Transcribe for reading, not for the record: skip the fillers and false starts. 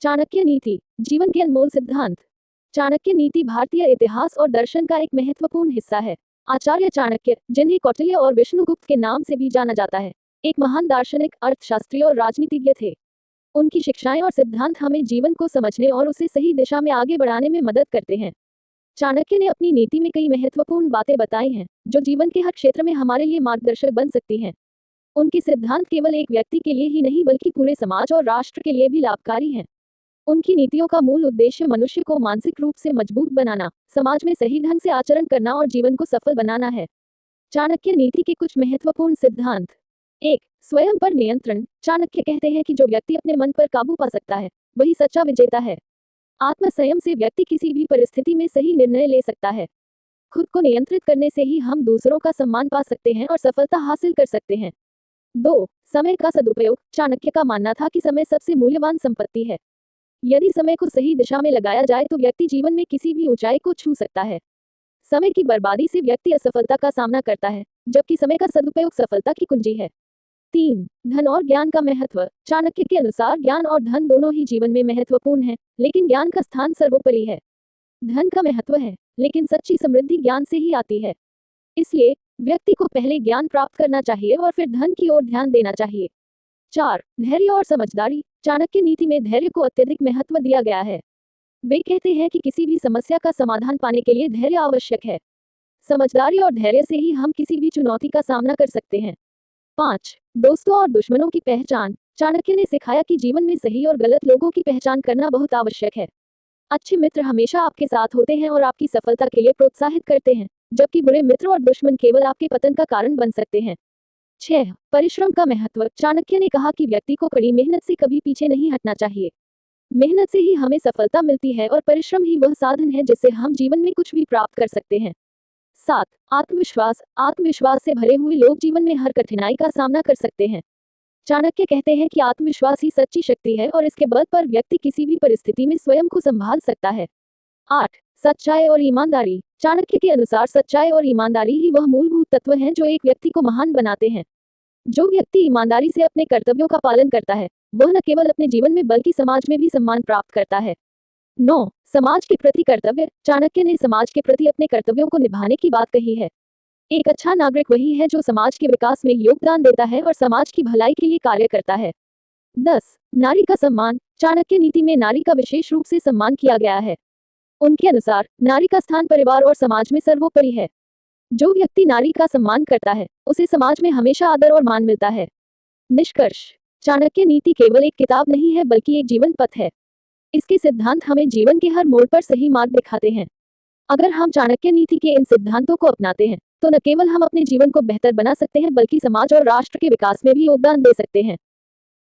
चाणक्य नीति, जीवन के अनमोल सिद्धांत। चाणक्य नीति भारतीय इतिहास और दर्शन का एक महत्वपूर्ण हिस्सा है। आचार्य चाणक्य, जिन्हें कौटिल्य और विष्णुगुप्त के नाम से भी जाना जाता है, एक महान दार्शनिक, अर्थशास्त्री और राजनीतिज्ञ थे। उनकी शिक्षाएं और सिद्धांत हमें जीवन को समझने और उसे सही दिशा में आगे बढ़ाने में मदद करते हैं। चाणक्य ने अपनी नीति में कई महत्वपूर्ण बातें बताई हैं, जो जीवन के हर क्षेत्र में हमारे लिए मार्गदर्शक बन सकती हैं। उनके सिद्धांत केवल एक व्यक्ति के लिए ही नहीं बल्कि पूरे समाज और राष्ट्र के लिए भी लाभकारी हैं। उनकी नीतियों का मूल उद्देश्य मनुष्य को मानसिक रूप से मजबूत बनाना, समाज में सही ढंग से आचरण करना और जीवन को सफल बनाना है। चाणक्य नीति के कुछ महत्वपूर्ण सिद्धांत। 1. स्वयं पर नियंत्रण। चाणक्य कहते हैं कि जो व्यक्ति अपने मन पर काबू पा सकता है, वही सच्चा विजेता है। आत्मसंयम से व्यक्ति किसी भी परिस्थिति में सही निर्णय ले सकता है। खुद को नियंत्रित करने से ही हम दूसरों का सम्मान पा सकते हैं और सफलता हासिल कर सकते हैं। 2. समय का सदुपयोग। चाणक्य का मानना था कि समय सबसे मूल्यवान संपत्ति है। यदि समय को सही दिशा में लगाया जाए तो व्यक्ति जीवन में किसी भी ऊंचाई को छू सकता है। समय की बर्बादी से व्यक्ति असफलता का सामना करता है, जबकि समय का सदुपयोग सफलता की कुंजी है। 3. धन और ज्ञान का महत्व। चाणक्य के अनुसार ज्ञान और धन दोनों ही जीवन में महत्वपूर्ण हैं, लेकिन ज्ञान का स्थान सर्वोपरि है। धन का महत्व है, लेकिन सच्ची समृद्धि ज्ञान से ही आती है। इसलिए व्यक्ति को पहले ज्ञान प्राप्त करना चाहिए और फिर धन की ओर ध्यान देना चाहिए। 4. धैर्य और समझदारी। चाणक्य नीति में धैर्य को अत्यधिक महत्व दिया गया है। वे कहते हैं कि किसी भी समस्या का समाधान पाने के लिए धैर्य आवश्यक है। समझदारी और धैर्य से ही हम किसी भी चुनौती का सामना कर सकते हैं। 5. दोस्तों और दुश्मनों की पहचान। चाणक्य ने सिखाया कि जीवन में सही और गलत लोगों की पहचान करना बहुत आवश्यक है। अच्छे मित्र हमेशा आपके साथ होते हैं और आपकी सफलता के लिए प्रोत्साहित करते हैं, जबकि बुरे मित्र और दुश्मन केवल आपके पतन का कारण बन सकते हैं। 6. परिश्रम का महत्व। चाणक्य ने कहा कि व्यक्ति को कड़ी मेहनत से कभी पीछे नहीं हटना चाहिए। मेहनत से ही हमें सफलता मिलती है और परिश्रम ही वह साधन है जिससे हम जीवन में कुछ भी प्राप्त कर सकते हैं। 7. आत्मविश्वास। आत्मविश्वास से भरे हुए लोग जीवन में हर कठिनाई का सामना कर सकते हैं। चाणक्य कहते हैं कि आत्मविश्वास ही सच्ची शक्ति है और इसके बल पर व्यक्ति किसी भी परिस्थिति में स्वयं को संभाल सकता है। 8. सच्चाई और ईमानदारी। चाणक्य के अनुसार सच्चाई और ईमानदारी ही वह मूलभूत तत्व हैं जो एक व्यक्ति को महान बनाते हैं। जो व्यक्ति ईमानदारी से अपने कर्तव्यों का पालन करता है, वह न केवल अपने जीवन में बल्कि समाज में भी सम्मान प्राप्त करता है। 9. समाज के प्रति कर्तव्य। चाणक्य ने समाज के प्रति अपने कर्तव्यों को निभाने की बात कही है। एक अच्छा नागरिक वही है जो समाज के विकास में योगदान देता है और समाज की भलाई के लिए कार्य करता है। 10. नारी का सम्मान। चाणक्य नीति में नारी का विशेष रूप से सम्मान किया गया है। उनके अनुसार नारी का स्थान परिवार और समाज में सर्वोपरि है। जो व्यक्ति नारी का सम्मान करता है, उसे समाज में हमेशा आदर और मान मिलता है। निष्कर्ष। चाणक्य नीति केवल एक किताब नहीं है बल्कि एक जीवन पथ है। इसके सिद्धांत हमें जीवन के हर मोड़ पर सही मार्ग दिखाते हैं। अगर हम चाणक्य नीति के इन सिद्धांतों को अपनाते हैं, तो न केवल हम अपने जीवन को बेहतर बना सकते हैं बल्कि समाज और राष्ट्र के विकास में भी योगदान दे सकते हैं।